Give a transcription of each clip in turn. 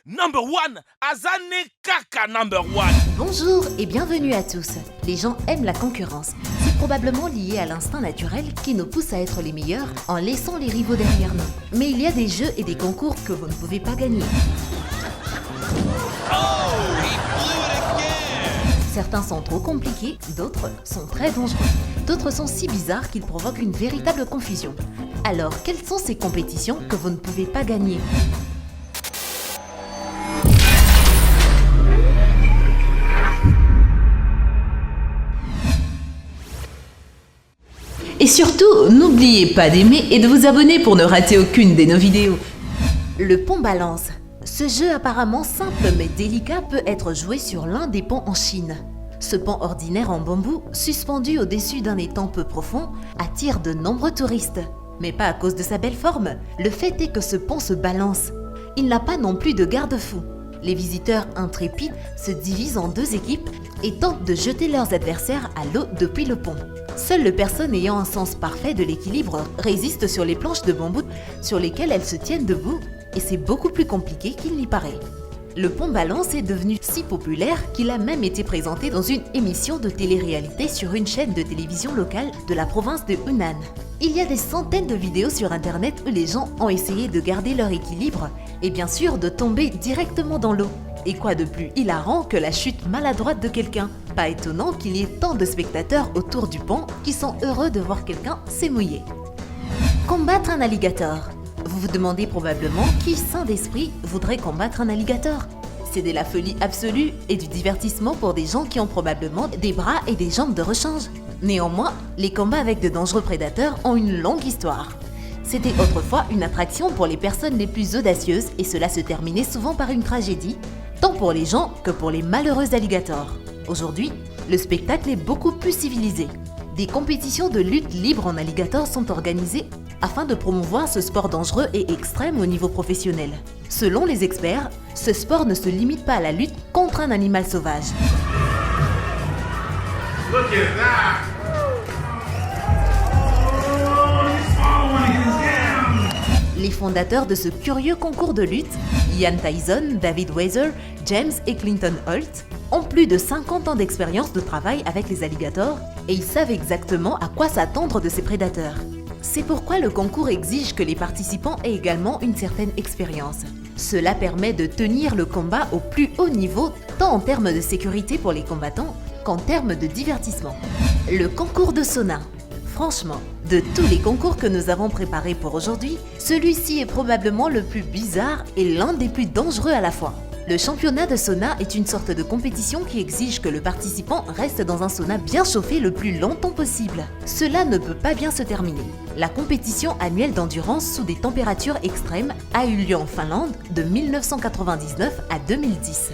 number one, Azane Kaka number one. Bonjour et bienvenue à tous. Les gens aiment la concurrence. C'est probablement lié à l'instinct naturel qui nous pousse à être les meilleurs en laissant les rivaux derrière nous. Mais il y a des jeux et des concours que vous ne pouvez pas gagner. Certains sont trop compliqués, d'autres sont très dangereux. D'autres sont si bizarres qu'ils provoquent une véritable confusion. Alors, quelles sont ces compétitions que vous ne pouvez pas gagner ? Et surtout, n'oubliez pas d'aimer et de vous abonner pour ne rater aucune de nos vidéos. Le pont balance. Ce jeu apparemment simple mais délicat peut être joué sur l'un des ponts en Chine. Ce pont ordinaire en bambou, suspendu au-dessus d'un étang peu profond, attire de nombreux touristes. Mais pas à cause de sa belle forme, le fait est que ce pont se balance. Il n'a pas non plus de garde-fou. Les visiteurs intrépides se divisent en deux équipes et tentent de jeter leurs adversaires à l'eau depuis le pont. Seules les personnes ayant un sens parfait de l'équilibre résistent sur les planches de bambou sur lesquelles elles se tiennent debout, et c'est beaucoup plus compliqué qu'il n'y paraît. Le pont balance est devenu si populaire qu'il a même été présenté dans une émission de télé-réalité sur une chaîne de télévision locale de la province de Hunan. Il y a des centaines de vidéos sur internet où les gens ont essayé de garder leur équilibre et bien sûr de tomber directement dans l'eau. Et quoi de plus hilarant que la chute maladroite de quelqu'un? Pas étonnant qu'il y ait tant de spectateurs autour du pont qui sont heureux de voir quelqu'un s'émouiller. Combattre un alligator. Vous vous demandez probablement qui, sain d'esprit, voudrait combattre un alligator? C'est de la folie absolue et du divertissement pour des gens qui ont probablement des bras et des jambes de rechange. Néanmoins, les combats avec de dangereux prédateurs ont une longue histoire. C'était autrefois une attraction pour les personnes les plus audacieuses et cela se terminait souvent par une tragédie, tant pour les gens que pour les malheureux alligators. Aujourd'hui, le spectacle est beaucoup plus civilisé. Des compétitions de lutte libre en alligator sont organisées afin de promouvoir ce sport dangereux et extrême au niveau professionnel. Selon les experts, ce sport ne se limite pas à la lutte contre un animal sauvage. Look at that! Les fondateurs de ce curieux concours de lutte, Ian Tyson, David Weiser, James et Clinton Holt, ont plus de 50 ans d'expérience de travail avec les alligators et ils savent exactement à quoi s'attendre de ces prédateurs. C'est pourquoi le concours exige que les participants aient également une certaine expérience. Cela permet de tenir le combat au plus haut niveau, tant en termes de sécurité pour les combattants qu'en termes de divertissement. Le concours de sauna. Franchement, de tous les concours que nous avons préparés pour aujourd'hui, celui-ci est probablement le plus bizarre et l'un des plus dangereux à la fois. Le championnat de sauna est une sorte de compétition qui exige que le participant reste dans un sauna bien chauffé le plus longtemps possible. Cela ne peut pas bien se terminer. La compétition annuelle d'endurance sous des températures extrêmes a eu lieu en Finlande de 1999 à 2010.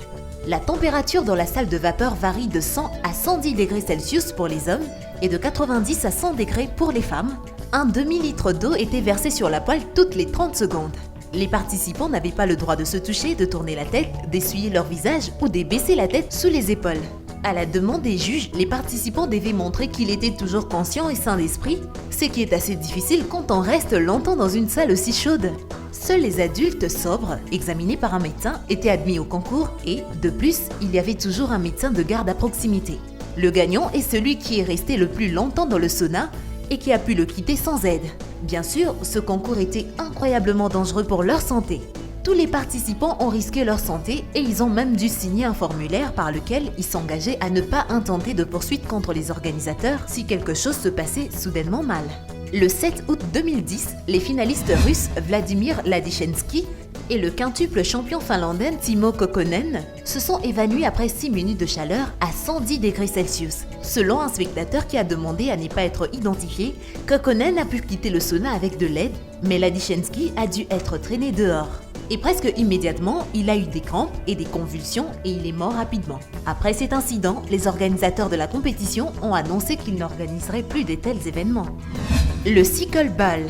La température dans la salle de vapeur varie de 100 à 110 degrés Celsius pour les hommes et de 90 à 100 degrés pour les femmes. Un demi-litre d'eau était versé sur la poêle toutes les 30 secondes. Les participants n'avaient pas le droit de se toucher, de tourner la tête, d'essuyer leur visage ou de baisser la tête sous les épaules. À la demande des juges, les participants devaient montrer qu'ils étaient toujours conscients et sains d'esprit, ce qui est assez difficile quand on reste longtemps dans une salle aussi chaude. Seuls les adultes sobres, examinés par un médecin, étaient admis au concours et, de plus, il y avait toujours un médecin de garde à proximité. Le gagnant est celui qui est resté le plus longtemps dans le sauna et qui a pu le quitter sans aide. Bien sûr, ce concours était incroyablement dangereux pour leur santé. Tous les participants ont risqué leur santé et ils ont même dû signer un formulaire par lequel ils s'engageaient à ne pas intenter de poursuite contre les organisateurs si quelque chose se passait soudainement mal. Le 7 août 2010, les finalistes russes Vladimir Ladishensky et le quintuple champion finlandais Timo Kokkonen se sont évanouis après 6 minutes de chaleur à 110 degrés Celsius. Selon un spectateur qui a demandé à ne pas être identifié, Kokkonen a pu quitter le sauna avec de l'aide, mais Ladishensky a dû être traîné dehors. Et presque immédiatement, il a eu des crampes et des convulsions et il est mort rapidement. Après cet incident, les organisateurs de la compétition ont annoncé qu'ils n'organiseraient plus de tels événements. Le cycleball.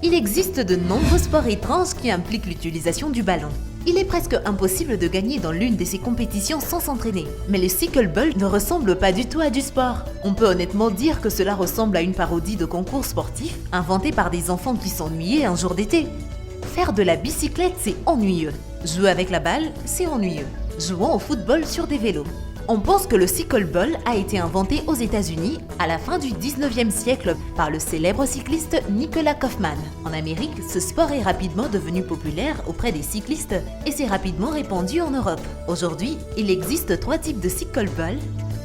Il existe de nombreux sports étranges qui impliquent l'utilisation du ballon. Il est presque impossible de gagner dans l'une de ces compétitions sans s'entraîner. Mais le cycleball ne ressemble pas du tout à du sport. On peut honnêtement dire que cela ressemble à une parodie de concours sportif inventé par des enfants qui s'ennuyaient un jour d'été. Faire de la bicyclette, c'est ennuyeux. Jouer avec la balle, c'est ennuyeux. Jouons au football sur des vélos. On pense que le cycleball a été inventé aux États-Unis à la fin du 19e siècle par le célèbre cycliste Nicolas Kaufmann. En Amérique, ce sport est rapidement devenu populaire auprès des cyclistes et s'est rapidement répandu en Europe. Aujourd'hui, il existe 3 types de cycleball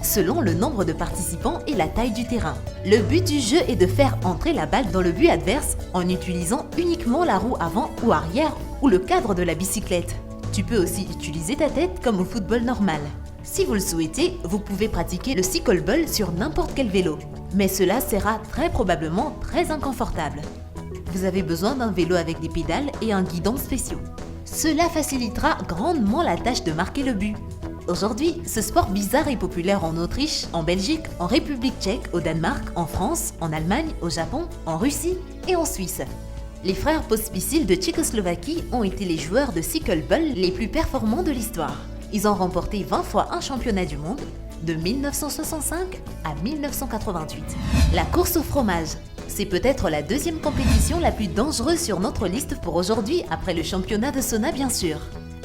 selon le nombre de participants et la taille du terrain. Le but du jeu est de faire entrer la balle dans le but adverse en utilisant uniquement la roue avant ou arrière ou le cadre de la bicyclette. Tu peux aussi utiliser ta tête comme au football normal. Si vous le souhaitez, vous pouvez pratiquer le cycleball sur n'importe quel vélo, mais cela sera très probablement très inconfortable. Vous avez besoin d'un vélo avec des pédales et un guidon spéciaux. Cela facilitera grandement la tâche de marquer le but. Aujourd'hui, ce sport bizarre est populaire en Autriche, en Belgique, en République tchèque, au Danemark, en France, en Allemagne, au Japon, en Russie et en Suisse. Les frères Pospisil de Tchécoslovaquie ont été les joueurs de cycleball les plus performants de l'histoire. Ils ont remporté 20 fois un championnat du monde, de 1965 à 1988. La course au fromage. C'est peut-être la deuxième compétition la plus dangereuse sur notre liste pour aujourd'hui, après le championnat de sauna bien sûr.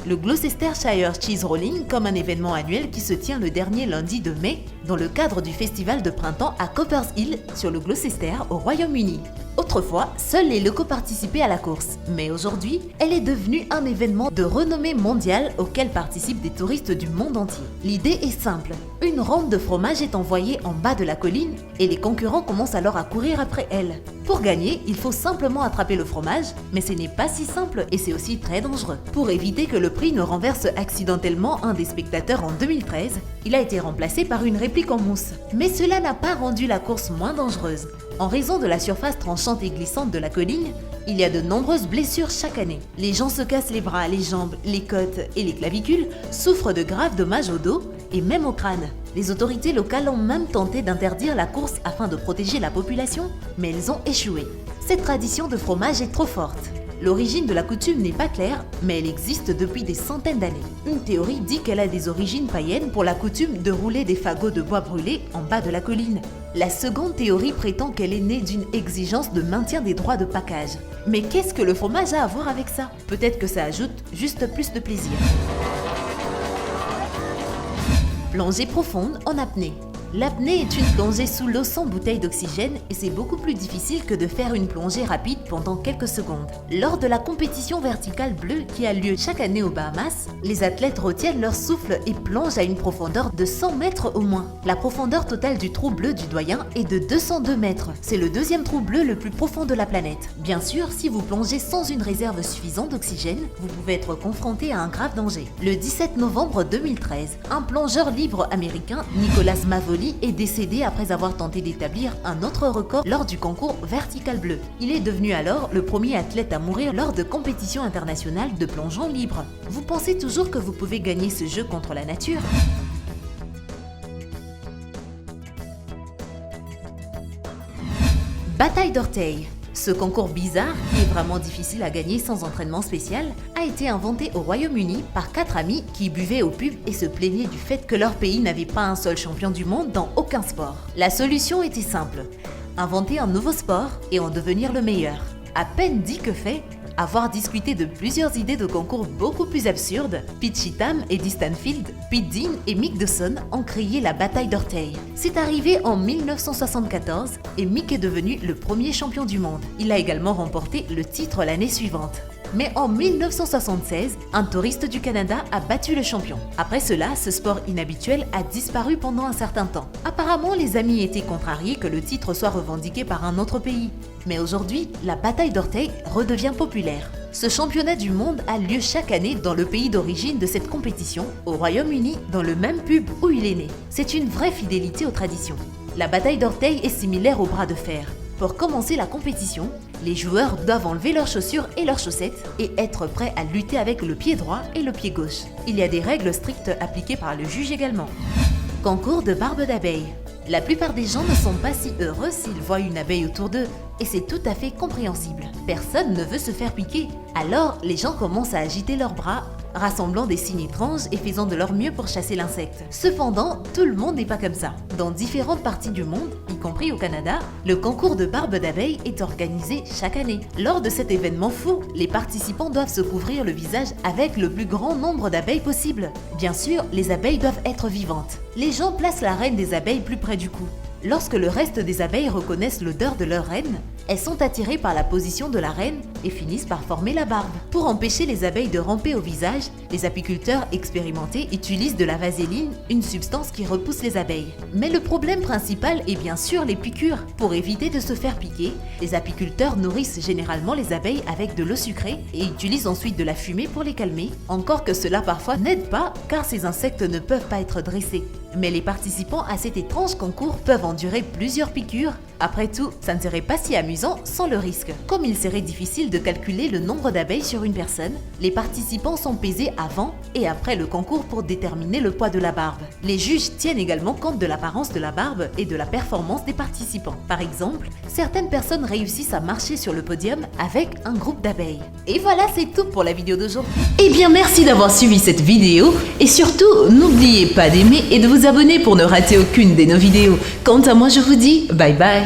Le Gloucestershire Cheese Rolling comme un événement annuel qui se tient le dernier lundi de mai dans le cadre du festival de printemps à Coppers Hill sur le Gloucester au Royaume-Uni. Autrefois, seuls les locaux participaient à la course, mais aujourd'hui, elle est devenue un événement de renommée mondiale auquel participent des touristes du monde entier. L'idée est simple, une rampe de fromage est envoyée en bas de la colline et les concurrents commencent alors à courir après elle. Pour gagner, il faut simplement attraper le fromage, mais ce n'est pas si simple et c'est aussi très dangereux. Pour éviter que le prix ne renverse accidentellement un des spectateurs en 2013, il a été remplacé par une réplique en mousse. Mais cela n'a pas rendu la course moins dangereuse. En raison de la surface tranchante et glissante de la colline, il y a de nombreuses blessures chaque année. Les gens se cassent les bras, les jambes, les côtes et les clavicules, souffrent de graves dommages au dos et même au crâne. Les autorités locales ont même tenté d'interdire la course afin de protéger la population, mais elles ont échoué. Cette tradition de fromage est trop forte. L'origine de la coutume n'est pas claire, mais elle existe depuis des centaines d'années. Une théorie dit qu'elle a des origines païennes pour la coutume de rouler des fagots de bois brûlés en bas de la colline. La seconde théorie prétend qu'elle est née d'une exigence de maintien des droits de package. Mais qu'est-ce que le fromage a à voir avec ça? Peut-être que ça ajoute juste plus de plaisir. Plongée profonde en apnée. L'apnée est une plongée sous l'eau sans bouteille d'oxygène et c'est beaucoup plus difficile que de faire une plongée rapide pendant quelques secondes. Lors de la compétition verticale bleue qui a lieu chaque année aux Bahamas, les athlètes retiennent leur souffle et plongent à une profondeur de 100 mètres au moins. La profondeur totale du trou bleu du doyen est de 202 mètres. C'est le deuxième trou bleu le plus profond de la planète. Bien sûr, si vous plongez sans une réserve suffisante d'oxygène, vous pouvez être confronté à un grave danger. Le 17 novembre 2013, un plongeur libre américain, Nicolas Mavoli, est décédé après avoir tenté d'établir un autre record lors du concours vertical bleu. Il est devenu alors le premier athlète à mourir lors de compétitions internationales de plongeon libre. Vous pensez toujours que vous pouvez gagner ce jeu contre la nature? Bataille d'orteils. Ce concours bizarre, qui est vraiment difficile à gagner sans entraînement spécial, a été inventé au Royaume-Uni par 4 amis qui buvaient au pub et se plaignaient du fait que leur pays n'avait pas un seul champion du monde dans aucun sport. La solution était simple, inventer un nouveau sport et en devenir le meilleur. À peine dit que fait, avoir discuté de plusieurs idées de concours beaucoup plus absurdes, Pete Cheatham, Eddie Stanfield, Pete Dean et Mick Dawson ont créé la bataille d'orteils. C'est arrivé en 1974 et Mick est devenu le premier champion du monde. Il a également remporté le titre l'année suivante. Mais en 1976, un touriste du Canada a battu le champion. Après cela, ce sport inhabituel a disparu pendant un certain temps. Apparemment, les amis étaient contrariés que le titre soit revendiqué par un autre pays. Mais aujourd'hui, la bataille d'orteils redevient populaire. Ce championnat du monde a lieu chaque année dans le pays d'origine de cette compétition, au Royaume-Uni, dans le même pub où il est né. C'est une vraie fidélité aux traditions. La bataille d'orteils est similaire au bras de fer. Pour commencer la compétition, les joueurs doivent enlever leurs chaussures et leurs chaussettes et être prêts à lutter avec le pied droit et le pied gauche. Il y a des règles strictes appliquées par le juge également. Concours de barbe d'abeille. La plupart des gens ne sont pas si heureux s'ils voient une abeille autour d'eux, et c'est tout à fait compréhensible. Personne ne veut se faire piquer. Alors, les gens commencent à agiter leurs bras, rassemblant des signes étranges et faisant de leur mieux pour chasser l'insecte. Cependant, tout le monde n'est pas comme ça. Dans différentes parties du monde, y compris au Canada, le concours de barbe d'abeille est organisé chaque année. Lors de cet événement fou, les participants doivent se couvrir le visage avec le plus grand nombre d'abeilles possible. Bien sûr, les abeilles doivent être vivantes. Les gens placent la reine des abeilles plus près du cou. Lorsque le reste des abeilles reconnaissent l'odeur de leur reine, elles sont attirées par la position de la reine et finissent par former la barbe. Pour empêcher les abeilles de ramper au visage, les apiculteurs expérimentés utilisent de la vaseline, une substance qui repousse les abeilles. Mais le problème principal est bien sûr les piqûres. Pour éviter de se faire piquer, les apiculteurs nourrissent généralement les abeilles avec de l'eau sucrée et utilisent ensuite de la fumée pour les calmer, encore que cela parfois n'aide pas car ces insectes ne peuvent pas être dressés. Mais les participants à cet étrange concours peuvent endurer plusieurs piqûres. Après tout, ça ne serait pas si amusant sans le risque. Comme il serait difficile de calculer le nombre d'abeilles sur une personne, les participants sont pesés avant et après le concours pour déterminer le poids de la barbe. Les juges tiennent également compte de l'apparence de la barbe et de la performance des participants. Par exemple, certaines personnes réussissent à marcher sur le podium avec un groupe d'abeilles. Et voilà, c'est tout pour la vidéo d'aujourd'hui. Eh bien, merci d'avoir suivi cette vidéo et surtout, n'oubliez pas d'aimer et de vous abonner pour ne rater aucune de nos vidéos. Quant à moi, je vous dis bye bye.